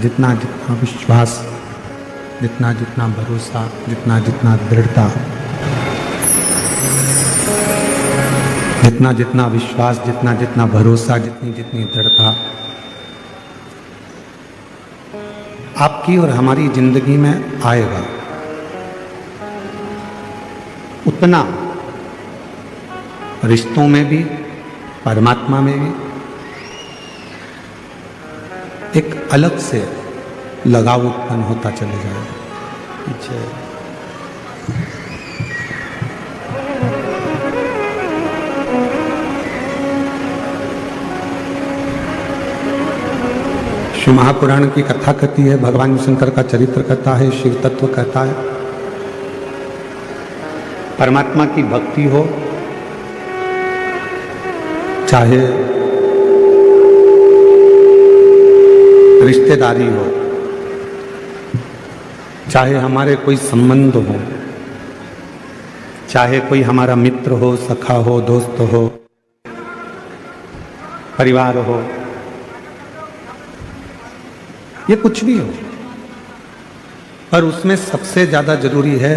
जितना जितना विश्वास, जितना जितना भरोसा, जितना जितना दृढ़ता, जितना जितना विश्वास, जितना जितना भरोसा, जितनी जितनी दृढ़ता आपकी और हमारी जिंदगी में आएगा, उतना रिश्तों में भी, परमात्मा में भी एक अलग से लगाव उत्पन्न होता चले जाएगा। पीछे शिव महापुराण की कथा कहती है, भगवान शंकर का चरित्र कहता है, शिव तत्व कहता है। परमात्मा की भक्ति हो, चाहे रिश्तेदारी हो, चाहे हमारे कोई संबंध हो, चाहे कोई हमारा मित्र हो, सखा हो, दोस्त हो, परिवार हो, ये कुछ भी हो, पर उसमें सबसे ज्यादा जरूरी है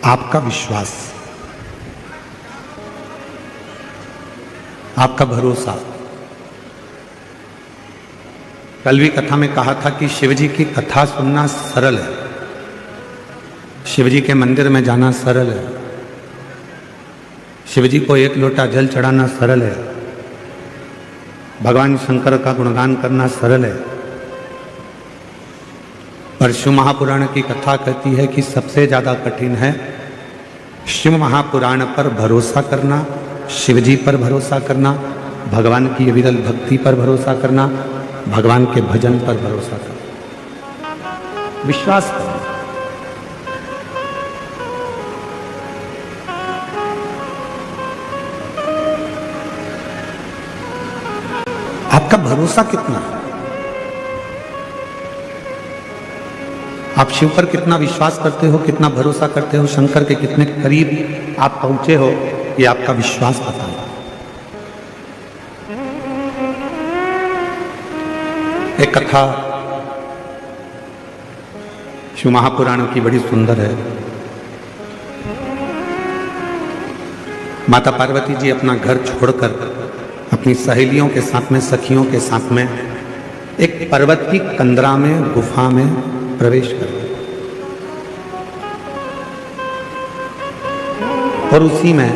आपका विश्वास, आपका भरोसा। कल भी कथा में कहा था कि शिवजी की कथा सुनना सरल है, शिवजी के मंदिर में जाना सरल है, शिवजी को एक लोटा जल चढ़ाना सरल है, भगवान शंकर का गुणगान करना सरल है। पर शिव महापुराण की कथा कहती है कि सबसे ज्यादा कठिन है शिव महापुराण पर भरोसा करना, शिवजी पर भरोसा करना, भगवान की विरल भक्ति पर भरोसा करना, भगवान के भजन पर भरोसा करना, विश्वास करना। आपका भरोसा कितना है? आप शिव पर कितना विश्वास करते हो, कितना भरोसा करते हो, शंकर के कितने करीब आप पहुंचे हो, ये आपका विश्वास बताएगा। एक कथा शिव महापुराण की बड़ी सुंदर है। माता पार्वती जी अपना घर छोड़कर अपनी सहेलियों के साथ में, सखियों के साथ में एक पर्वत की कंदरा में, गुफा में प्रवेश कर गए और उसी में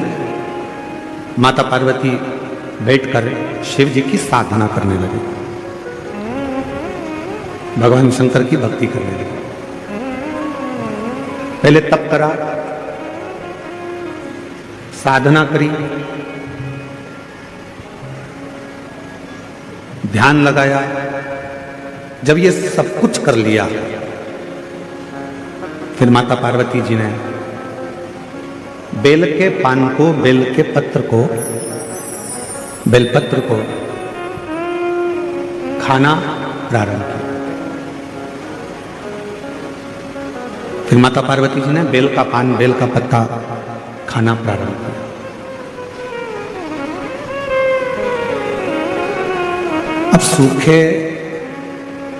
माता पार्वती बैठकर शिव जी की साधना करने लगे, भगवान शंकर की भक्ति करने लगे। पहले तप करा, साधना करी, ध्यान लगाया। जब ये सब कुछ कर लिया, फिर माता पार्वती जी ने बेल के पान को, बेल के पत्र को, बेलपत्र को खाना प्रारंभ किया। फिर माता पार्वती जी ने बेल का पान, बेल का पत्ता खाना प्रारंभ किया। अब सूखे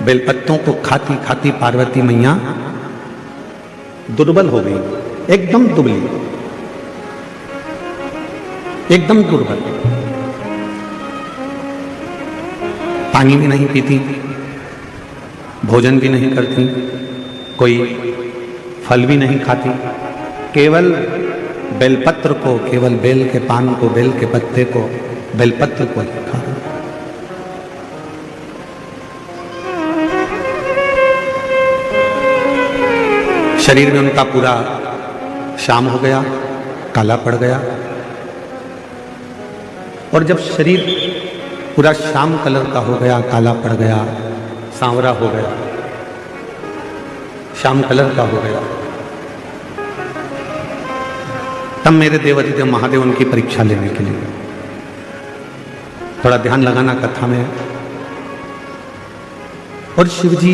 बेलपत्तों को खाती खाती पार्वती मैया दुर्बल हो गई, एकदम दुबली, एकदम दुर्बल। पानी भी नहीं पीती, भोजन भी नहीं करती, कोई फल भी नहीं खाती, केवल बेलपत्र को, केवल बेल के पान को, बेल के पत्ते को, बेलपत्र को खा। शरीर में उनका पूरा शाम हो गया, काला पड़ गया। और जब शरीर पूरा शाम कलर का हो गया, काला पड़ गया, सांवरा हो गया, शाम कलर का हो गया, तब मेरे देवाधिदेव महादेव उनकी परीक्षा लेने के लिए, थोड़ा ध्यान लगाना कथा में। और शिव जी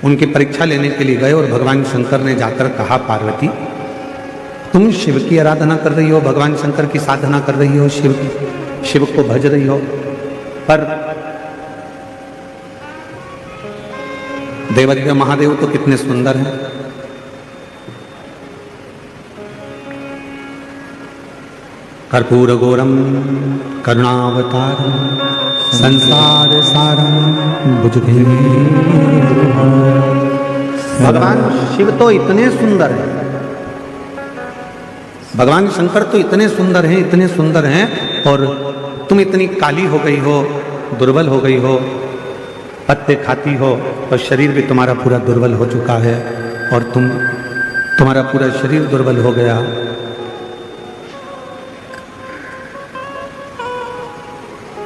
उनकी परीक्षा लेने के लिए गए और भगवान शंकर ने जाकर कहा, पार्वती तुम शिव की आराधना कर रही हो, भगवान शंकर की साधना कर रही हो, शिव को भज रही हो, पर देवादिदेव महादेव तो कितने सुंदर हैं। कर्पूर गौरम करुणावतारम संसार सारम भुजगेन्द्र। भगवान शिव तो इतने सुंदर हैं, भगवान शंकर तो इतने सुंदर हैं, इतने सुंदर हैं, और तुम इतनी काली हो गई हो, दुर्बल हो गई हो, पत्ते खाती हो, और शरीर भी तुम्हारा पूरा दुर्बल हो चुका है, और तुम्हारा पूरा शरीर दुर्बल हो गया।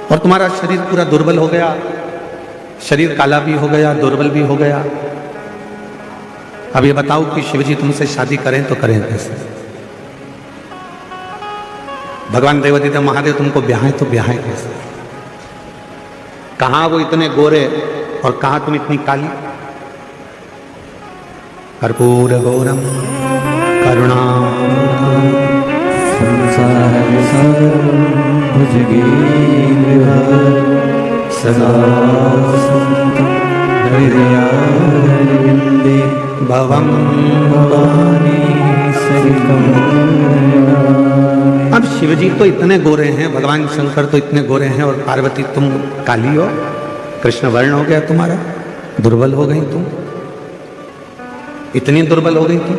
और तुम्हारा शरीर पूरा दुर्बल हो गया, शरीर काला भी हो गया, दुर्बल भी हो गया। अब ये बताओ कि शिवजी तुमसे शादी करें तो करें कैसे? भगवान देवादिदेव महादेव तुमको ब्याहें तो ब्याहें कैसे? कहां वो इतने गोरे और कहां तुम इतनी काली? कर्पूर गौरम करुणा संसार सारम भुजगेन्द्र सदा वसन्तं हृदयारविन्दे भवं भवानी सहितं। अब शिवजी तो इतने गोरे हैं, भगवान शंकर तो इतने गोरे हैं, और पार्वती तुम काली हो, कृष्ण वर्ण हो गया तुम्हारा, दुर्बल हो गई तुम, इतनी दुर्बल हो गई तुम,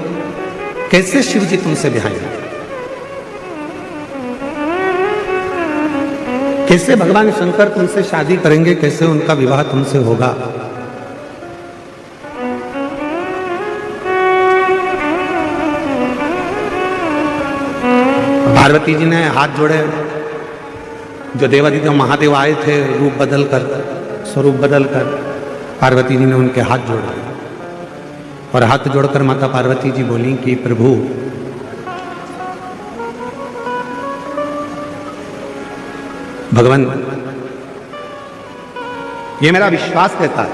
कैसे शिवजी तुमसे ब्याहेंगे? कैसे भगवान शंकर तुमसे शादी करेंगे? कैसे उनका विवाह तुमसे होगा? पार्वती जी ने हाथ जोड़े, जो देवादिदेव महादेव आए थे रूप बदल कर, स्वरूप बदल कर, पार्वती जी ने उनके हाथ जोड़े, और हाथ जोड़कर माता पार्वती जी बोली कि प्रभु, भगवान, ये मेरा विश्वास कहता है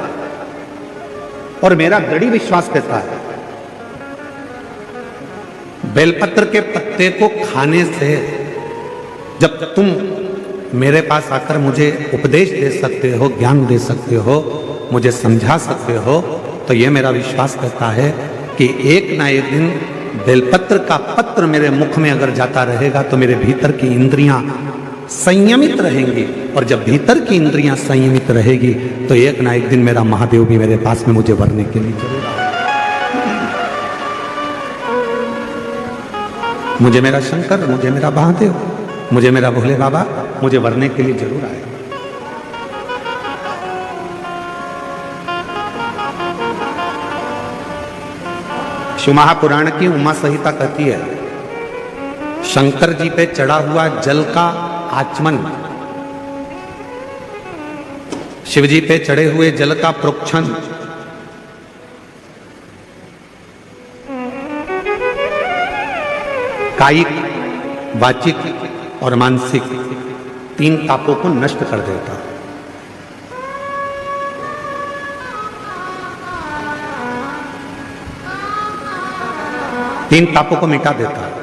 और मेरा दृढ़ विश्वास कहता है, बेलपत्र के पत्ते को खाने से जब तुम मेरे पास आकर मुझे उपदेश दे सकते हो, ज्ञान दे सकते हो, मुझे समझा सकते हो, तो ये मेरा विश्वास कहता है कि एक ना एक दिन बेलपत्र का पत्र मेरे मुख में अगर जाता रहेगा तो मेरे भीतर की इंद्रियां संयमित रहेंगी, और जब भीतर की इंद्रियां संयमित रहेगी तो एक ना एक दिन मेरा महादेव भी मेरे पास में मुझे वरने के लिए जरूर आएगा। मुझे मेरा शंकर, मुझे मेरा महादेव, मुझे मेरा भोले बाबा मुझे वरने के लिए जरूर आएगा। शिव महापुराण की उमा संहिता कहती है, शंकर जी पे चढ़ा हुआ जल का आचमन, शिव जी पे चढ़े हुए जल का प्रोक्षण, कायिक, वाचिक और मानसिक तीन तापों को नष्ट कर देता है। तीन तापों को मिटा देता है,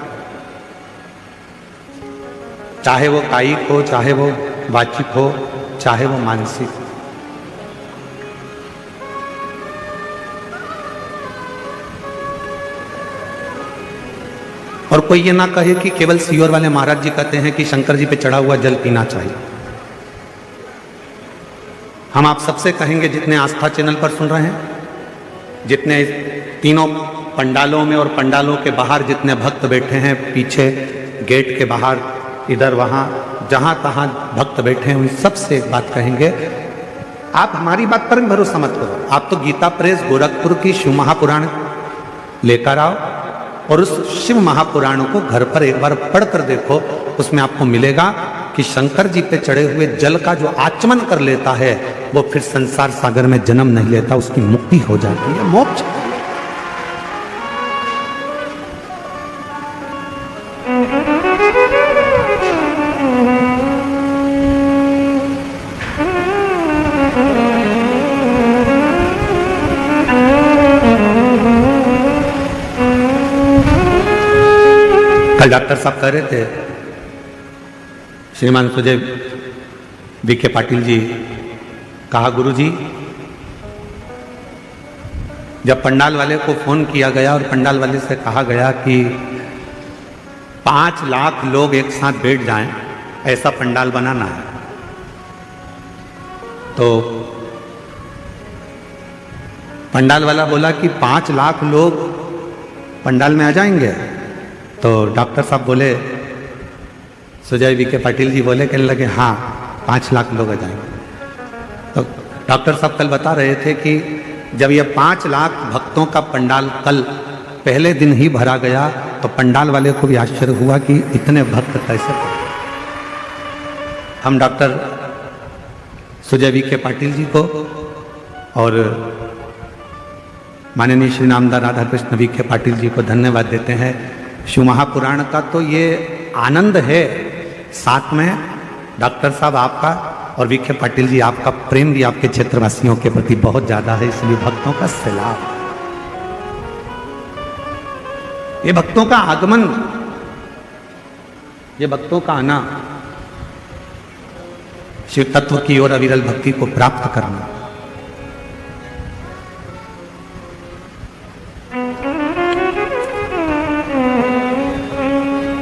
चाहे वो कायिक हो, चाहे वो वाचिक हो, चाहे वो मानसिक। और कोई ये ना कहे कि केवल सीहोर वाले महाराज जी कहते हैं कि शंकर जी पे चढ़ा हुआ जल पीना चाहिए। हम आप सबसे कहेंगे, जितने आस्था चैनल पर सुन रहे हैं, जितने तीनों पंडालों में और पंडालों के बाहर जितने भक्त बैठे हैं, पीछे गेट के बाहर, इधर वहां जहां तहां भक्त बैठे हैं, उन सबसे एक बात कहेंगे, आप हमारी बात पर भरोसा मत करो, आप तो गीता प्रेस गोरखपुर की शिव महापुराण लेकर आओ और उस शिव महापुराणों को घर पर एक बार पढ़कर देखो। उसमें आपको मिलेगा कि शंकर जी पे चढ़े हुए जल का जो आचमन कर लेता है वो फिर संसार सागर में जन्म नहीं लेता, उसकी मुक्ति हो जाती है, मोक्ष। कल डॉक्टर साहब कह रहे थे, श्रीमान सुजय बीके पाटिल जी, कहा गुरु जी जब पंडाल वाले को फोन किया गया और पंडाल वाले से कहा गया कि 5 लाख लोग एक साथ बैठ जाएं, ऐसा पंडाल बनाना है, तो पंडाल वाला बोला कि 5 लाख लोग पंडाल में आ जाएंगे। तो डॉक्टर साहब बोले, सुजय विखे पाटिल जी बोले, कहने लगे हाँ 5 लाख लोग आ जाएंगे। तो डॉक्टर साहब कल बता रहे थे कि जब ये 5 लाख भक्तों का पंडाल कल पहले दिन ही भरा गया तो पंडाल वाले को भी आश्चर्य हुआ कि इतने भक्त कैसे। हम डॉक्टर सुजय विखे पाटिल जी को और माननीय श्री नामदार राधा कृष्ण विखे पाटिल जी को धन्यवाद देते हैं। शिव महापुराण का तो ये आनंद है, साथ में डॉक्टर साहब आपका और विखे पाटिल जी आपका प्रेम भी आपके क्षेत्रवासियों के प्रति बहुत ज्यादा है, इसलिए भक्तों का सैलाब, ये भक्तों का आगमन, ये भक्तों का आना, शिव तत्व की ओर अविरल भक्ति को प्राप्त करना।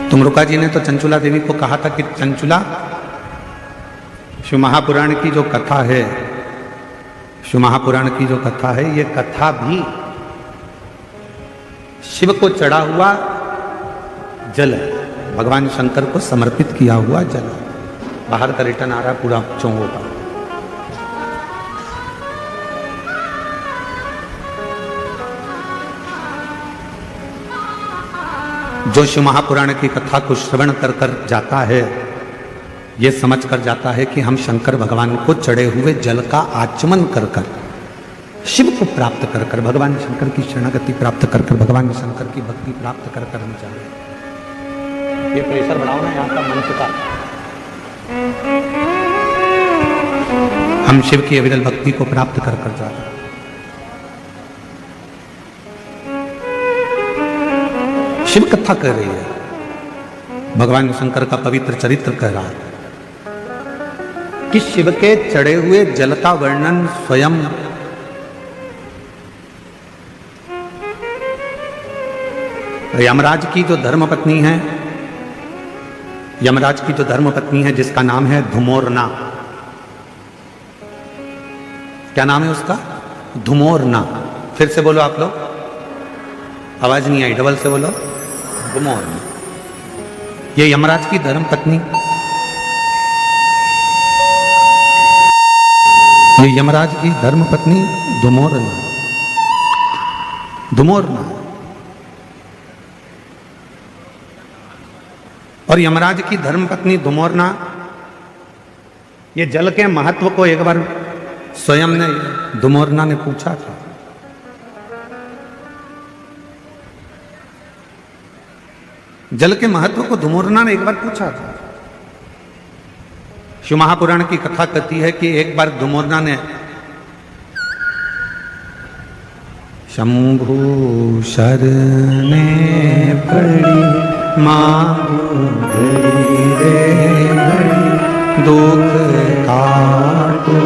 तुमरुका जी ने तो चंचुला देवी को कहा था कि चंचुला, शिव महापुराण की जो कथा है, शिव महापुराण की जो कथा है, ये कथा भी शिव को चढ़ा हुआ जल है, भगवान शंकर को समर्पित किया हुआ जल है। बाहर का रिटर्न आ रहा है पूरा चौंगों का। जो शिव महापुराण की कथा को श्रवण कर कर जाता है, ये समझ कर जाता है कि हम शंकर भगवान को चढ़े हुए जल का आचमन कर कर, शिव को प्राप्त कर कर, भगवान शंकर की शरणागति प्राप्त कर कर, भगवान शंकर की भक्ति प्राप्त कर कर हम चले। ये प्रेशर बढ़ाओ ना यहाँ का मंच का। हम शिव की अविरल भक्ति को प्राप्त कर कर जाते हैं। शिव कथा कह रही है, भगवान शंकर का पवित्र चरित्र कह रहा है कि शिव के चढ़े हुए जल का वर्णन स्वयं यमराज की जो धर्मपत्नी है, यमराज की जो धर्मपत्नी है जिसका नाम है धुमोरना। क्या नाम है उसका? धुमोरना। फिर से बोलो आप लोग, आवाज नहीं आई, डबल से बोलो, धुमोरना। ये यमराज की धर्मपत्नी, ये यमराज की धर्मपत्नी धुमोरना, धुमोरना। और यमराज की धर्मपत्नी धुमोरना ये जल के महत्व को एक बार स्वयं ने, धुमोरना ने पूछा था। जल के महत्व को धुमोरना ने एक बार पूछा था। शिव महापुराण की कथा कहती है कि एक बार धुमोरना ने शंभु शरणे पड़ी मांगू दुख काटो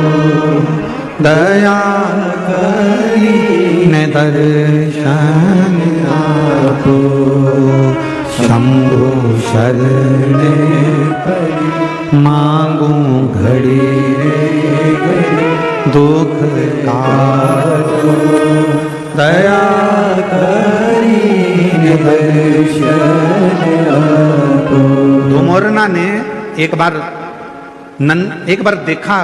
दया करी ने दर्शन आपो, शंभु शरणे पड़ी मांगू घड़ी दुख काटो दया करी ने दर्शन आपो। धुमोरना ने एक बार देखा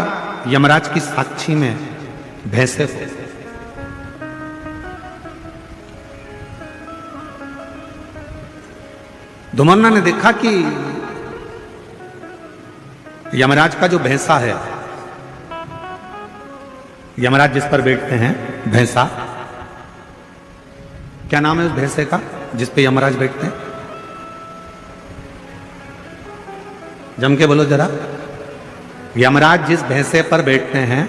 यमराज की साक्षी में भैंसे को। धुमोरना ने देखा कि यमराज का जो भैंसा है, यमराज जिस पर बैठते हैं भैंसा, क्या नाम है उस भैंसे का जिस पे यमराज बैठते हैं? जम के बोलो जरा। यमराज जिस भैंसे पर बैठते हैं,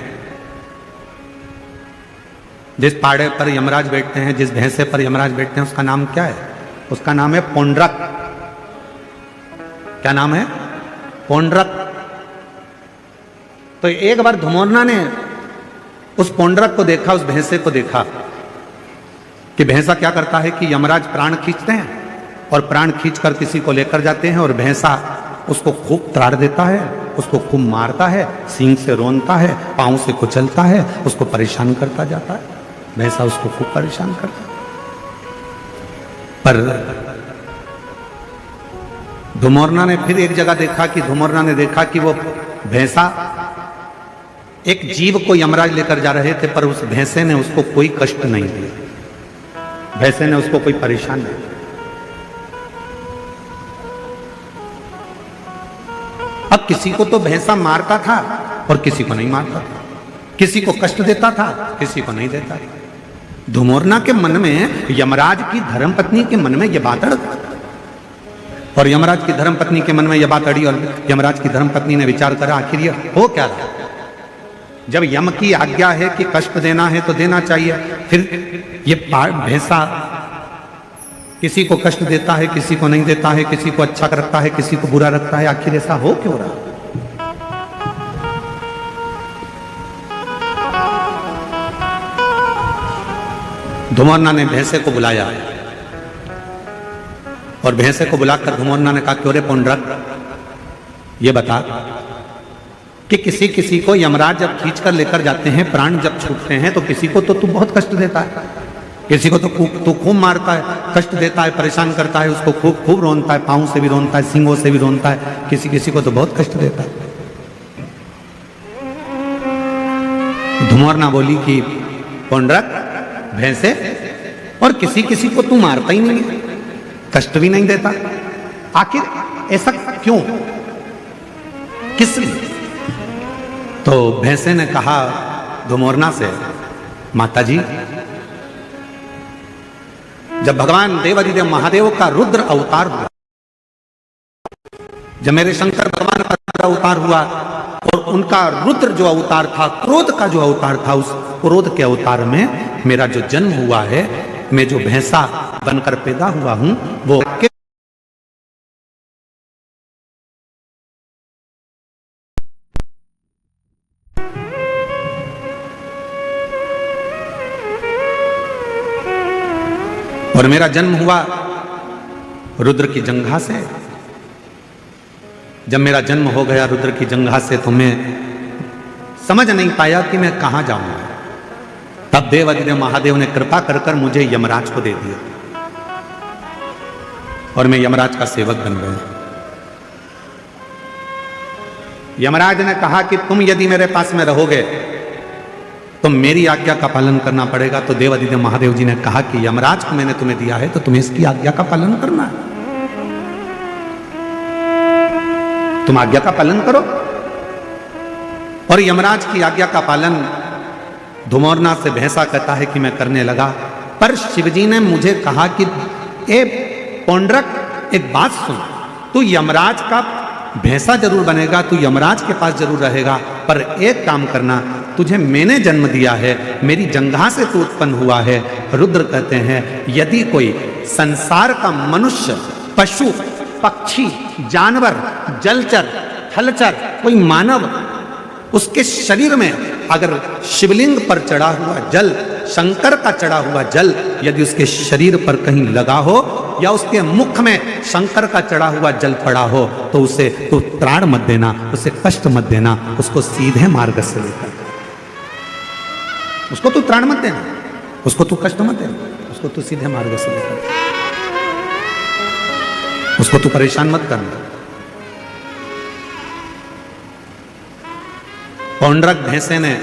जिस पाड़े पर यमराज बैठते हैं, जिस भैंसे पर यमराज बैठते हैं, उसका नाम क्या है? उसका नाम है पौंड्रक। क्या नाम है? पौंड्रक। तो एक बार धुमोरना ने उस पौंड्रक को देखा, उस भैंसे को देखा कि भैंसा क्या करता है कि यमराज प्राण खींचते हैं और प्राण खींचकर किसी को लेकर जाते हैं और भैंसा उसको खूब त्राड़ देता है, उसको खूब मारता है, सींग से रोनता है, पांव से कुचलता है, उसको परेशान करता जाता है। भैंसा उसको खूब परेशान करता है। पर धुमोरना ने फिर एक जगह देखा कि धुमोरना ने देखा कि वो भैंसा एक जीव को यमराज लेकर जा रहे थे, पर उस भैंसे ने उसको कोई कष्ट नहीं दिया, भैंसे ने उसको कोई परेशान नहीं। अब किसी को तो भैंसा मारता था और किसी को नहीं मारता था, किसी को कष्ट देता था, किसी को नहीं देता था। धुमोरना के मन में यमराज की धर्मपत्नी के मन में यह बात अड़ गई और यमराज की धर्मपत्नी के मन में यह बात अड़ी और यमराज की धर्मपत्नी ने विचार करा आखिर ये हो क्या रहा। जब यम की आज्ञा है कि कष्ट देना है तो देना चाहिए, फिर ये भैंसा किसी को कष्ट देता है, किसी को नहीं देता है, किसी को अच्छा रखता है, किसी को बुरा रखता है, आखिर ऐसा हो क्यों रहा। धुमोरना ने भैंसे को बुलाया और भैंसे को बुलाकर धुमोरना ने कहा, क्यों रे पुंडरक ये बता कि किसी किसी को यमराज जब खींच कर लेकर जाते हैं, प्राण जब छूटते हैं, तो किसी को तो तू बहुत कष्ट देता है, किसी को तो तू खूब मारता है, कष्ट देता है, परेशान करता है, उसको खूब खूब रोनता है, पांव से भी रोनता है, सींगों से भी रोनता है, किसी किसी को तो बहुत कष्ट देता है। धुमोरना बोली कि पुंडरक भैंसे, और किसी किसी को तू मारता ही नहीं है, कष्ट भी नहीं देता, आखिर ऐसा क्यों, किस लिए। तो भैंसे ने कहा धुमोरना से, माता जी जब भगवान देवादिदेव महादेव का रुद्र अवतार हुआ, जब मेरे शंकर भगवान का अवतार हुआ और उनका रुद्र जो अवतार था, क्रोध का जो अवतार था, उस क्रोध के अवतार में मेरा जो जन्म हुआ है, मैं जो भैंसा बनकर पैदा हुआ हूं, वो और मेरा जन्म हुआ रुद्र की जंघा से। जब मेरा जन्म हो गया रुद्र की जंघा से, तो मैं समझ नहीं पाया कि मैं कहां जाऊंगा। तब देवादिदेव महादेव ने कृपा कर कर मुझे यमराज को दे दिया और मैं यमराज का सेवक बन गया। यमराज ने कहा कि तुम यदि मेरे पास में रहोगे तो मेरी आज्ञा का पालन करना पड़ेगा। तो देवादिदेव महादेव जी ने कहा कि यमराज को मैंने तुम्हें दिया है तो तुम्हें इसकी आज्ञा का पालन करना है, तुम आज्ञा का पालन करो। और यमराज की आज्ञा का पालन धुमोरना से भैंसा कहता है कि मैं करने लगा। पर शिवजी ने मुझे कहा कि ए पुंडरक एक बात सुन, तू यमराज का भैंसा जरूर बनेगा, तू यमराज के पास जरूर रहेगा, पर एक काम करना, तुझे मैंने जन्म दिया है, मेरी जंघा से तू उत्पन्न हुआ है। रुद्र कहते हैं यदि कोई संसार का मनुष्य, पशु, पक्षी, जानवर, जलचर, थलचर, कोई मानव, उसके शरीर में अगर शिवलिंग पर चढ़ा हुआ जल, शंकर का चढ़ा हुआ जल यदि उसके शरीर पर कहीं लगा हो या उसके मुख में शंकर का चढ़ा हुआ जल पड़ा हो, तो उसे तू त्राण मत देना, उसे कष्ट मत देना, उसको सीधे मार्ग से लेकर, उसको तू त्राण मत देना, उसको तू कष्ट मत देना, उसको तू सीधे मार्ग से लेकर, उसको तू परेशान मत करना। पुंडरक भैंसे ने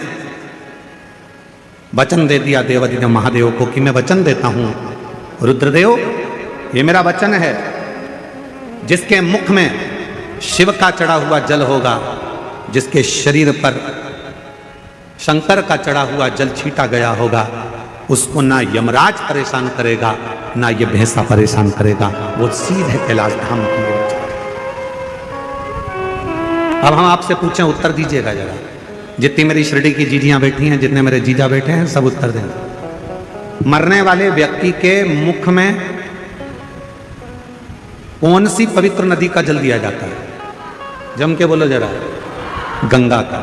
वचन दे दिया देवादिदेव महादेव को कि मैं वचन देता हूं रुद्रदेव, ये मेरा वचन है, जिसके मुख में शिव का चढ़ा हुआ जल होगा, जिसके शरीर पर शंकर का चढ़ा हुआ जल छीटा गया होगा, उसको ना यमराज परेशान करेगा ना ये भैंसा परेशान करेगा, वो सीधे कैलाश धाम की ओर चलेगा। अब हम आपसे पूछें, उत्तर दीजिएगा जरा। जितनी मेरी शिरडी की जीजियां बैठी हैं, जितने मेरे जीजा बैठे हैं, सब उत्तर देंगे। मरने वाले व्यक्ति के मुख में कौन सी पवित्र नदी का जल दिया जाता है? जम के बोलो जरा। गंगा का।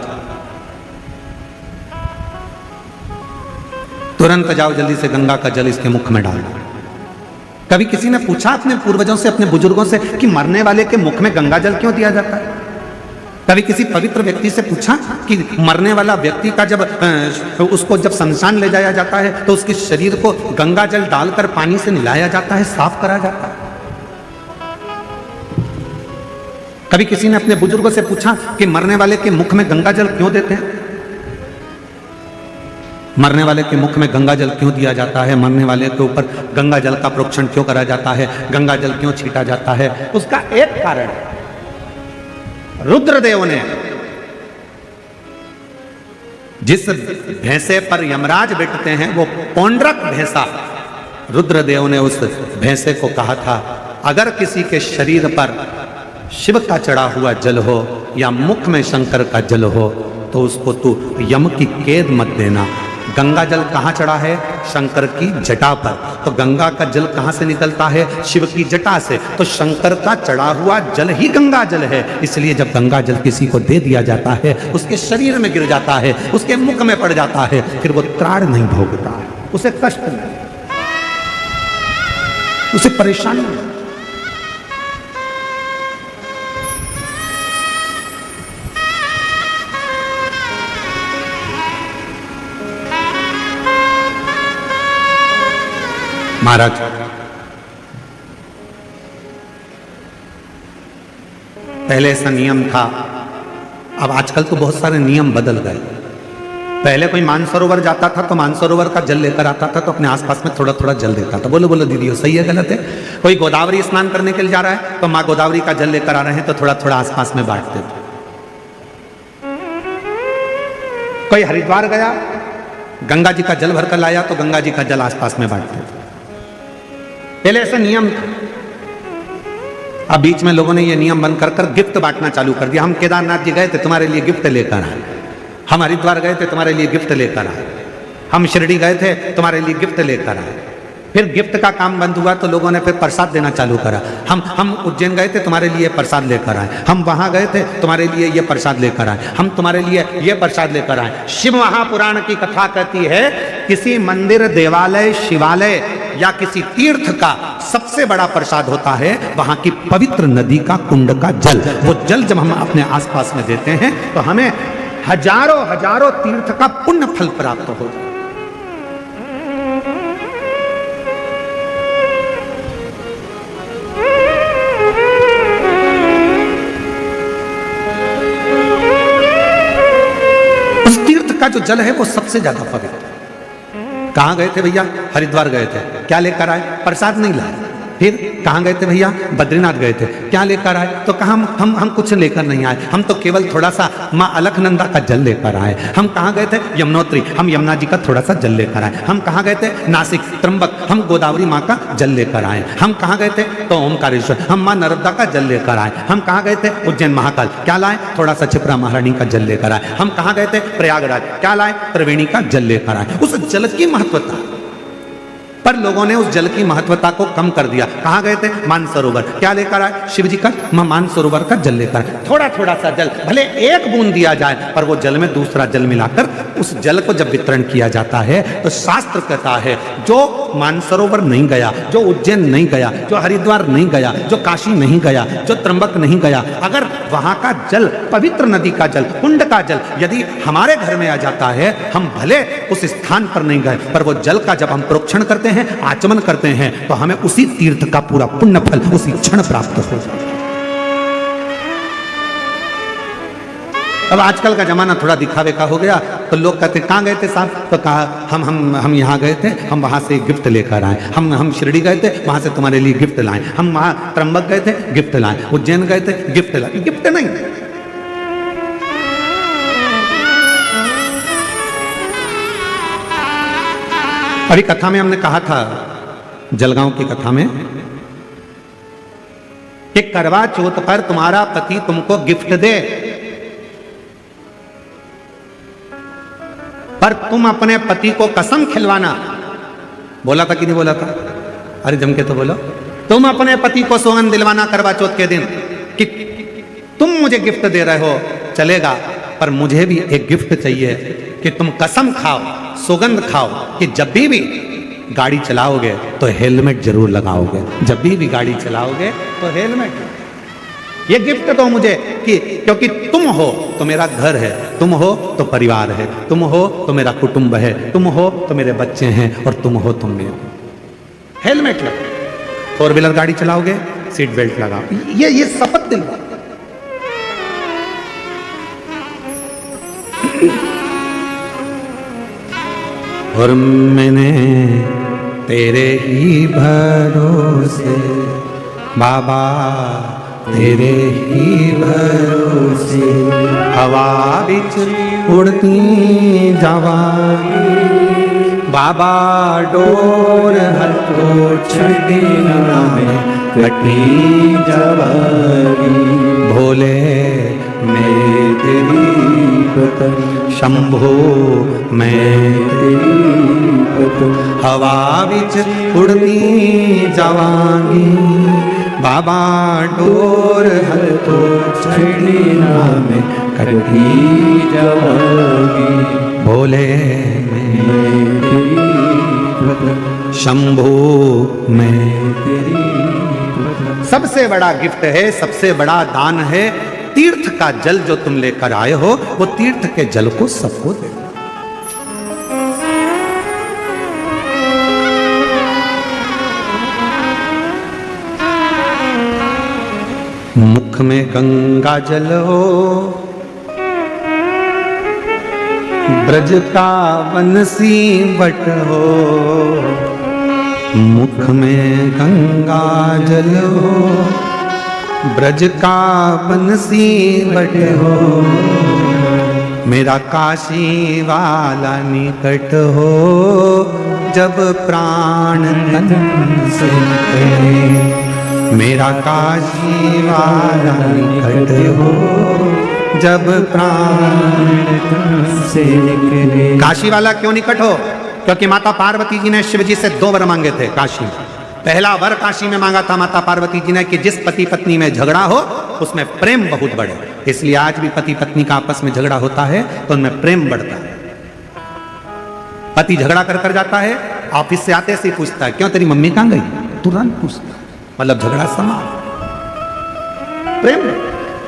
तुरंत जाओ जल्दी से गंगा का जल इसके मुख में डाल दो। कभी किसी ने पूछा अपने पूर्वजों से, अपने बुजुर्गों से कि मरने वाले के मुख में गंगा जल क्यों दिया जाता है? कभी किसी पवित्र व्यक्ति से पूछा कि मरने वाला व्यक्ति का जब उसको जब शमशान ले जाया जाता है तो उसके शरीर को गंगा जल डालकर पानी से नहलाया जाता है, साफ करा जाता है? कभी किसी ने अपने बुजुर्गों से पूछा कि मरने वाले के मुख में गंगा जल क्यों देते हैं? मरने वाले के मुख में गंगा जल क्यों दिया जाता है? मरने वाले के ऊपर गंगा जल का प्रोक्षण क्यों करा जाता है? गंगा जल क्यों छीटा जाता है? उसका एक कारण, रुद्रदेव ने जिस भैंसे पर यमराज बैठते हैं वो पौंड्रक भैंसा, रुद्रदेव ने उस भैंसे को कहा था अगर किसी के शरीर पर शिव का चढ़ा हुआ जल हो या मुख में शंकर का जल हो तो उसको तू यम की कैद मत देना। गंगा जल कहाँ चढ़ा है? शंकर की जटा पर। तो गंगा का जल कहाँ से निकलता है? शिव की जटा से। तो शंकर का चढ़ा हुआ जल ही गंगा जल है। इसलिए जब गंगा जल किसी को दे दिया जाता है, उसके शरीर में गिर जाता है, उसके मुख में पड़ जाता है, फिर वो त्राण नहीं भोगता है, उसे कष्ट नहीं, उसे परेशानी नहीं। महाराज, पहले ऐसा नियम था, अब आजकल तो बहुत सारे नियम बदल गए। पहले कोई मानसरोवर जाता था तो मानसरोवर का जल लेकर आता था तो अपने आसपास में थोड़ा थोड़ा जल देता था। बोलो बोलो दीदी, सही है गलत है? कोई गोदावरी स्नान करने के लिए जा रहा है तो माँ गोदावरी का जल लेकर आ रहे हैं तो थोड़ा थोड़ा आसपास में बांट देते। कोई हरिद्वार गया, गंगा जी का जल भरकर लाया तो गंगा जी का जल आसपास में बांट देते। पहले ऐसा नियम था। अब बीच में लोगों ने ये नियम बंद कर कर गिफ्ट बांटना चालू कर दिया। हम केदारनाथ जी गए थे, तुम्हारे लिए गिफ्ट लेकर आए। हम हरिद्वार गए थे, तुम्हारे लिए गिफ्ट लेकर आए। हम शिरडी गए थे, तुम्हारे लिए गिफ्ट लेकर आए। फिर गिफ्ट का काम बंद हुआ तो लोगों ने फिर प्रसाद देना चालू करा। हम उज्जैन गए थे, तुम्हारे लिए प्रसाद लेकर आए। हम वहां गए थे, तुम्हारे लिए ये प्रसाद लेकर आए। हम तुम्हारे लिए ये प्रसाद लेकर आए। शिव महापुराण की कथा कहती है किसी मंदिर, देवालय, शिवालय या किसी तीर्थ का सबसे बड़ा प्रसाद होता है वहां की पवित्र नदी का कुंड का जल। वो जल जब हम अपने आसपास में देते हैं तो हमें हजारों हजारों तीर्थ का पुण्य फल प्राप्त हो जाता है। का जो जल है वो सबसे ज्यादा पवित्र है। कहां गए थे भैया? हरिद्वार गए थे, क्या लेकर आए? प्रसाद नहीं लाए। फिर कहां गए थे भैया? बद्रीनाथ गए थे, क्या लेकर आए? तो कहा हम कुछ लेकर नहीं आए, हम तो केवल थोड़ा सा माँ अलकनंदा का जल लेकर आए। हम कहां गए थे? यमुनोत्री, हम यमुना जी का थोड़ा सा जल लेकर आए। हम कहां गए थे? नासिक, त्र्यंबक, हम गोदावरी माँ का जल लेकर आए। हम कहां गए थे? तो ओमकारेश्वर, हम माँ नर्मदा का जल लेकर आए। हम कहां गए थे? उज्जैन महाकाल, क्या लाए? थोड़ा सा क्षिप्रा महारानी का जल लेकर आए। हम कहां गए थे? प्रयागराज, क्या लाए? त्रिवेणी का जल लेकर आए। उस जल की महत्वता, पर लोगों ने उस जल की महत्वता को कम कर दिया। कहां गए थे? मानसरोवर, क्या लेकर आए? शिव जी का मानसरोवर का जल लेकर आए। थोड़ा थोड़ा सा जल, भले एक बूंद दिया जाए, पर वो जल में दूसरा जल मिलाकर उस जल को जब वितरण किया जाता है तो शास्त्र कहता है जो मानसरोवर नहीं गया, जो उज्जैन नहीं गया, जो हरिद्वार नहीं गया, जो काशी नहीं गया, जो त्र्यंबक नहीं गया, अगर वहां का जल, पवित्र नदी का जल, कुंड का जल यदि हमारे घर में आ जाता है, हम भले उस स्थान पर नहीं गए, पर वो जल का जब हम प्रोक्षण करते हैं, आचमन करते हैं, तो हमें उसी तीर्थ का पूरा पुण्य फल उसी क्षण प्राप्त हो जाता है। अब आजकल का जमाना थोड़ा दिखावे का हो गया, तो लोग कहते कहाँ गए थे साहब? तो कहा हम यहाँ गए थे, हम वहाँ से गिफ्ट लेकर आए। हम शिरडी गए थे, वहाँ से तुम्हारे लिए गिफ्ट लाए। हम वहाँ त्र्यंबक गए थे, गिफ्ट लाए। उज्जैन गए थे, गिफ्ट लाए। गिफ्ट नहीं, अभी कथा में हमने कहा था, जलगांव की कथा में, कि करवा चौथ पर तुम्हारा पति तुमको गिफ्ट दे, पर तुम अपने पति को कसम खिलवाना। बोला था कि नहीं बोला था? अरे जम के तो बोलो। तुम अपने पति को सौगंध दिलवाना करवा चौथ के दिन कि तुम मुझे गिफ्ट दे रहे हो, चलेगा, पर मुझे भी एक गिफ्ट चाहिए कि तुम कसम खाओ सौगंध खाओ कि जब भी गाड़ी चलाओगे तो हेलमेट जरूर लगाओगे, जब भी गाड़ी चलाओगे तो हेलमेट। ये गिफ्ट दो मुझे कि क्योंकि तुम हो तो मेरा घर है, तुम हो तो परिवार है, तुम हो तो मेरा कुटुंब है, तुम हो तो मेरे बच्चे हैं, और तुम हो तो मैं। हेलमेट लगाओ, 4 व्हीलर गाड़ी चलाओगे सीट बेल्ट लगाओ। ये शपथ दिलवाओ। और मैंने तेरे ही भरोसे बाबा, तेरे ही भरोसे हवा बिच उड़ती जावांगी बाबा, डोर हथो छड़ी में कटी जावांगी। भोले मैं तेरी पतन, शंभो मैं तेरी पतन, हवा बिच उड़ती जावांगी बाबा, डोर हथो छड़ी में कटी जावांगी। भोले मैं तेरी पतन, शंभो मैं तेरी पतन। सबसे बड़ा गिफ्ट है, सबसे बड़ा दान है तीर्थ का जल जो तुम लेकर आए हो, वो तीर्थ के जल को सबको दे। मुख में गंगा जल हो, ब्रज का बंसी बट हो, मुख में गंगा जल हो, ब्रज का बंसी बट हो, मेरा काशी वाला निकट हो, जब प्राण तन से निकले, मेरा काशी वाला निकट हो, जब प्राण तन से निकले। काशी वाला क्यों निकट हो? क्योंकि माता पार्वती जी ने शिव जी से 2 वर मांगे थे काशी में। पहला वर काशी में मांगा था माता पार्वती जी ने कि जिस पति पत्नी में झगड़ा हो उसमें प्रेम बहुत बढ़े। इसलिए आज भी पति पत्नी का आपस में झगड़ा होता है तो उनमें प्रेम बढ़ता है। पति झगड़ा कर कर जाता है, ऑफिस से आते से ही पूछता है क्यों तेरी मम्मी कहां गई, तुरंत पूछता, मतलब झगड़ा समाप्त, प्रेम।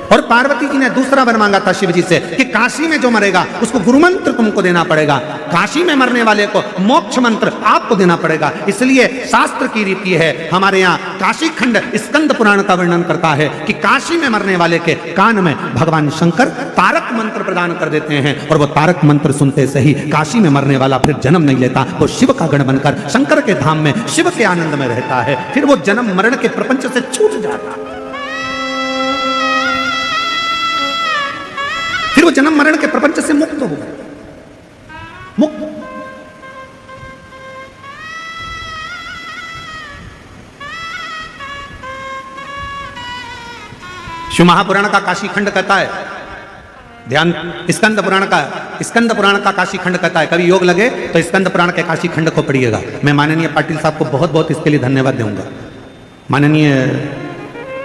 और पार्वती जी ने दूसरा वर मांगा था शिव जी से कि काशी में जो मरेगा उसको गुरु मंत्र तुमको देना पड़ेगा, काशी में मरने वाले को मोक्ष मंत्र आपको देना पड़ेगा। इसलिए शास्त्र की रीति है, हमारे यहाँ काशी खंड स्कंद पुराण का वर्णन करता है कि काशी में मरने वाले के कान में भगवान शंकर तारक मंत्र प्रदान कर देते हैं, और वो तारक मंत्र सुनते से ही काशी में मरने वाला फिर जन्म नहीं लेता, वो शिव का गण बनकर शंकर के धाम में शिव के आनंद में रहता है, फिर वो जन्म मरण के प्रपंच से छूट जाता है, फिर वो जन्म मरण के प्रपंच से मुक्त हो गए, मुक्त। शिव महापुराण का काशी खंड कहता है, ध्यान, स्कंद पुराण का काशी खंड कहता है, कभी योग लगे तो स्कंद पुराण के काशी खंड को पढ़िएगा। मैं माननीय पाटिल साहब को बहुत बहुत इसके लिए धन्यवाद दूंगा, माननीय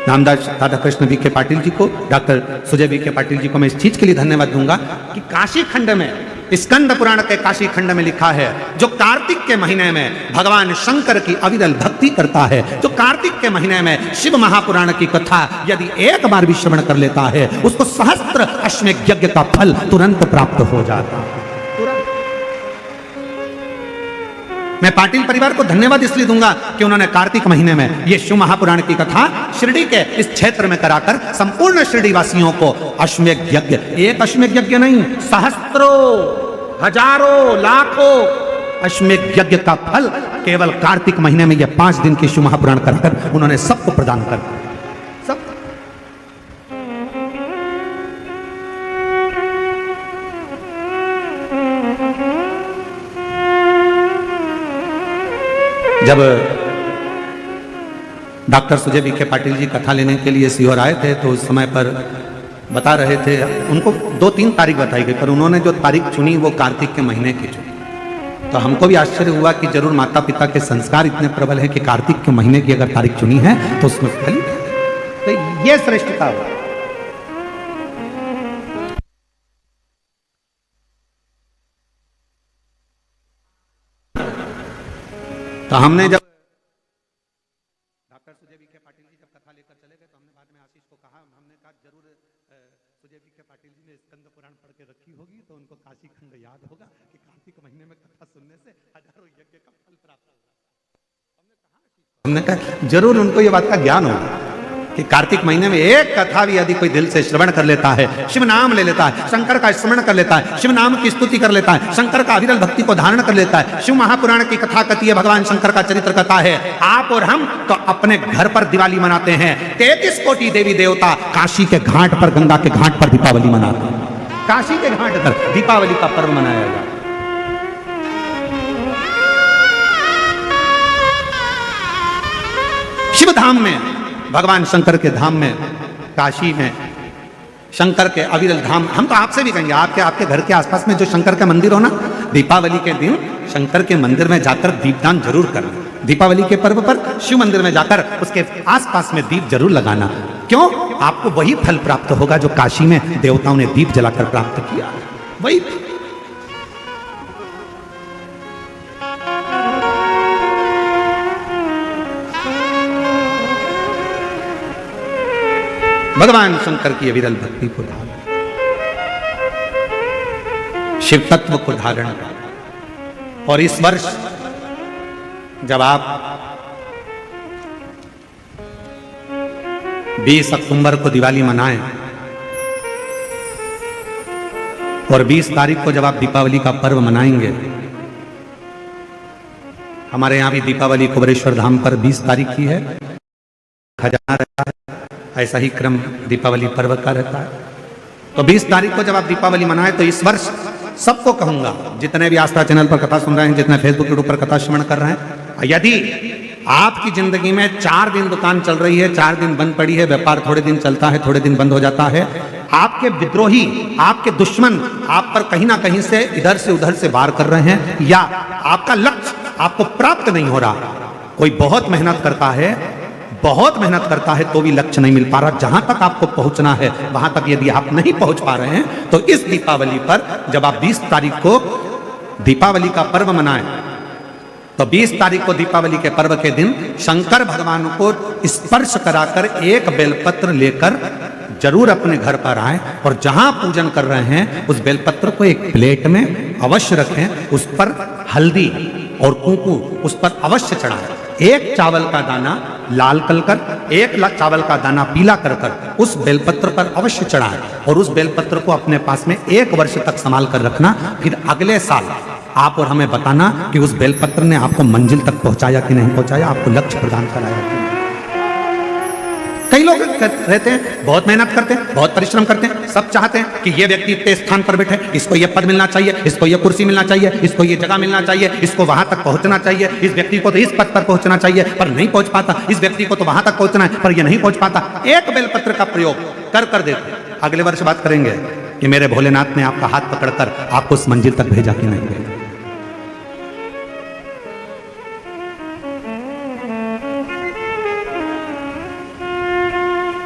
नामदास राधा कृष्ण वी.के. पाटिल जी को, डॉक्टर सुजय वी.के. पाटिल जी को मैं इस चीज के लिए धन्यवाद दूंगा कि काशी खंड में, स्कंद पुराण के काशी खंड में लिखा है, जो कार्तिक के महीने में भगवान शंकर की अविरल भक्ति करता है, जो कार्तिक के महीने में शिव महापुराण की कथा यदि एक बार भी श्रवण कर लेता है, उसको सहस्त्र अश्वमेध यज्ञ का फल तुरंत प्राप्त हो जाता है। मैं पाटिल परिवार को धन्यवाद इसलिए दूंगा कि उन्होंने कार्तिक महीने में ये शिव महापुराण की कथा शिरडी के इस क्षेत्र में कराकर संपूर्ण शिरडी वासियों को अश्वमेध यज्ञ, एक अश्वमेध यज्ञ नहीं, सहस्त्रों, हजारों, लाखों अश्वमेध यज्ञ का फल केवल कार्तिक महीने में ये 5 दिन के शिव महापुराण कराकर उन्होंने सबको प्रदान कर दिया। सब जब डॉक्टर सुजय वी.के. पाटिल जी कथा लेने के लिए सीहोर आए थे तो उस समय पर बता रहे थे, उनको 2-3 तारीख बताई गई, पर उन्होंने जो तारीख चुनी वो कार्तिक के महीने की चुनी। तो हमको भी आश्चर्य हुआ कि जरूर माता पिता के संस्कार इतने प्रबल है कि कार्तिक के महीने की अगर तारीख चुनी है तो उसमें फल, तो ये श्रेष्ठता हुआ। तो हमने जब डॉक्टर सुजय विखे पाटिल जी जब कथा लेकर चले गए तो हमने बाद में आशीष को कहा, हमने कहा जरूर सुजय विखे पाटिल जी ने स्कंद पुराण पढ़ के रखी होगी तो उनको काशी खंड याद होगा कि कार्तिक महीने में कथा सुनने से हजारों यज्ञ का फल प्राप्त होगा। हमने कहा जरूर उनको ये बात का ज्ञान होगा कि कार्तिक महीने में एक कथा भी यदि कोई दिल से श्रवण कर लेता है, शिव नाम ले लेता है, शंकर का स्मरण कर लेता है, शिव नाम की स्तुति कर लेता है, शंकर का अविरल भक्ति को धारण कर लेता है, शिव महापुराण की कथा कहती है, भगवान शंकर का चरित्र कथा है, आप और हम तो अपने घर पर दिवाली मनाते हैं। 33 कोटि देवी देवता काशी के घाट पर, गंगा के घाट पर दीपावली मनाते हैं। काशी के घाट पर दीपावली का पर्व मनाया जाता है। शिव धाम में, भगवान शंकर के धाम में, काशी में शंकर के अविरल धाम, हम तो आपसे भी कहेंगे आपके घर के आसपास में जो शंकर का मंदिर हो ना, दीपावली के दिन शंकर के मंदिर में जाकर दीपदान जरूर करना। दीपावली के पर्व पर शिव मंदिर में जाकर उसके आसपास में दीप जरूर लगाना। क्यों? आपको वही फल प्राप्त होगा जो काशी में देवताओं ने दीप जलाकर प्राप्त किया, वही। भगवान शंकर की अविरल भक्ति को धारण, शिव तत्व को धारण कर। और इस वर्ष जब आप 20 अक्टूबर को दिवाली मनाएं और 20 तारीख को जब आप दीपावली का पर्व मनाएंगे, हमारे यहां भी दीपावली कुबेरेश्वर धाम पर 20 तारीख की है, खजाना रहता है, ऐसा ही क्रम दीपावली पर्व का रहता है। तो 20 तारीख को जब आप दीपावली मनाएं तो इस वर्ष सबको कहूंगा, जितने भी आस्था चैनल पर कथा सुन रहे हैं, जितने फेसबुक यूट्यूब पर कथा श्रवण कर रहे हैं, यदि आपकी जिंदगी में 4 दिन दुकान चल रही है, 4 दिन बंद पड़ी है, व्यापार थोड़े दिन चलता है, थोड़े दिन बंद हो जाता है, आपके विद्रोही, आपके दुश्मन आप पर कहीं ना कहीं से इधर से उधर से वार कर रहे हैं, या आपका लक्ष्य आपको प्राप्त नहीं हो रहा, कोई बहुत मेहनत करता है तो भी लक्ष्य नहीं मिल पा रहा, जहां तक आपको पहुंचना है वहां तक यदि आप नहीं पहुंच पा रहे हैं, तो इस दीपावली पर जब आप 20 तारीख को दीपावली का पर्व मनाएं, तो 20 तारीख को दीपावली के पर्व के दिन शंकर भगवान को स्पर्श कराकर एक बेलपत्र लेकर जरूर अपने घर पर आए और जहां पूजन कर रहे हैं उस बेलपत्र को एक प्लेट में अवश्य रखें, उस पर हल्दी और कुंकू उस पर अवश्य चढ़ाएं। एक चावल का दाना लाल कर, एक चावल का दाना पीला कर उस बेलपत्र पर अवश्य चढ़ाएं और उस बेलपत्र को अपने पास में 1 वर्ष तक संभाल कर रखना। फिर अगले साल आप और हमें बताना कि उस बेलपत्र ने आपको मंजिल तक पहुंचाया कि नहीं पहुंचाया, आपको लक्ष्य प्रदान कराया कि नहीं। कई लोग रहते हैं, बहुत मेहनत करते हैं, बहुत परिश्रम करते हैं, सब चाहते हैं कि ये व्यक्ति इतने स्थान पर बैठे, इसको ये पद मिलना चाहिए, इसको ये कुर्सी मिलना चाहिए, इसको ये जगह मिलना चाहिए, इसको वहां तक पहुंचना चाहिए, इस व्यक्ति को तो इस पद पर पहुंचना चाहिए पर नहीं पहुंच पाता, इस व्यक्ति को तो वहां तक पहुंचना है पर ये नहीं पहुंच पाता। एक बेलपत्र का प्रयोग कर देते, अगले वर्ष बात करेंगे कि मेरे भोलेनाथ ने आपका हाथ पकड़कर आपको उस मंजिल तक भेजा कि नहीं भेजा।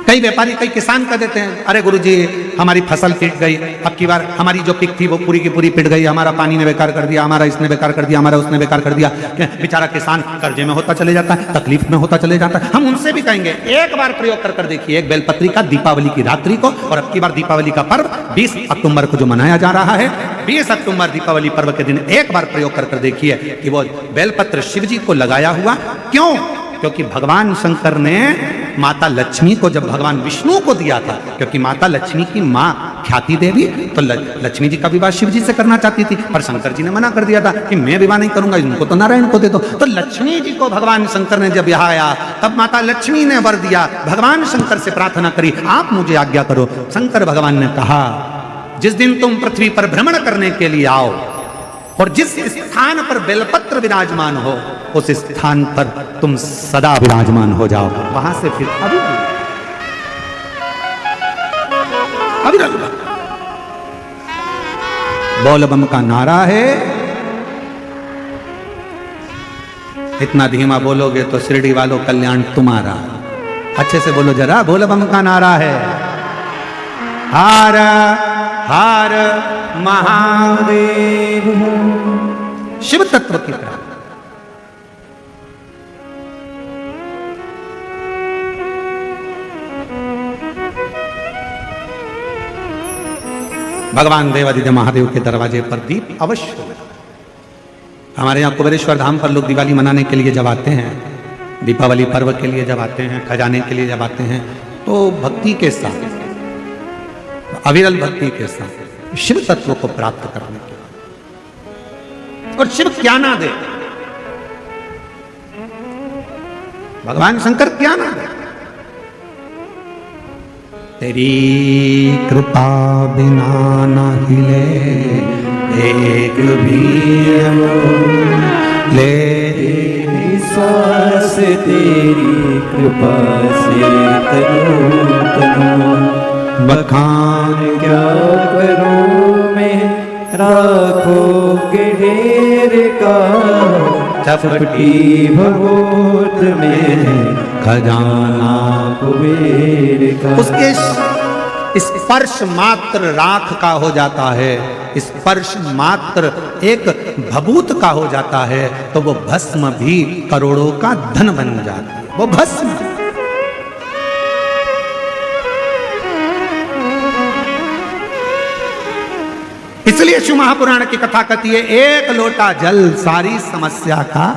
कई व्यापारी, कई किसान कह देते हैं, अरे गुरुजी हमारी फसल पिट गई, अब की बार हमारी जो पिक थी वो पूरी की पूरी पिट गई, हमारा पानी ने बेकार कर दिया, हमारा इसने बेकार कर दिया, हमारा उसने बेकार कर दिया। बेचारा किसान कर्जे में होता चले जाता है, तकलीफ में होता चले जाता है। हम उनसे भी कहेंगे एक बार प्रयोग कर देखिए, एक बेलपत्री का दीपावली की रात्रि को, और अब की बार दीपावली का पर्व 20 अक्टूबर को जो मनाया जा रहा है, 20 अक्टूबर दीपावली पर्व के दिन एक बार प्रयोग कर देखिए कि वो बेलपत्र शिव जी को लगाया हुआ। क्यों? क्योंकि भगवान शंकर ने माता लक्ष्मी को जब भगवान विष्णु को दिया था, क्योंकि माता लक्ष्मी की माँ ख्याति देवी तो लक्ष्मी जी का विवाह शिव जी से करना चाहती थी, पर शंकर जी ने मना कर दिया था कि मैं विवाह नहीं करूंगा, इनको तो नारायण को दे दो। तो लक्ष्मी जी को भगवान शंकर ने जब यहाँ आया तब माता लक्ष्मी ने वर दिया, भगवान शंकर से प्रार्थना करी, आप मुझे आज्ञा करो। शंकर भगवान ने कहा, जिस दिन तुम पृथ्वी पर भ्रमण करने के लिए आओ और जिस स्थान पर बेलपत्र विराजमान हो उस स्थान पर तुम सदा विराजमान हो जाओ। वहां से फिर अभी बोल बम का नारा है। इतना धीमा बोलोगे तो शिरडी वालों कल्याण तुम्हारा। अच्छे से बोलो जरा, बोल बम का नारा है। हर हर महादेव। शिव तत्व की प्राप्ति, भगवान देवादिदेव महादेव के दरवाजे पर दीप अवश्य लगा। हमारे यहाँ कुबेरेश्वर धाम पर लोग दिवाली मनाने के लिए जब आते हैं, दीपावली पर्व के लिए जब आते हैं, खजाने के लिए जब आते हैं, तो भक्ति के साथ, अविरल भक्ति के साथ शिव तत्व को प्राप्त करने के लिए। और शिव क्या ना दे, भगवान शंकर क्या ना दे। तेरी कृपा बिना न हिले एक भी ले, विश्वास तेरी कृपा से तनु बखान क्या करूं मैं, राखोगे ढेर का चपटी भगोत में खजाना कुबेर का। उसके स्पर्श मात्र राख का हो जाता है, स्पर्श मात्र एक भभूत का हो जाता है, तो वो भस्म भी करोड़ों का धन बन जाती है। वो भस्म, इसलिए शिव महापुराण की कथा कहती है, एक लोटा जल सारी समस्या का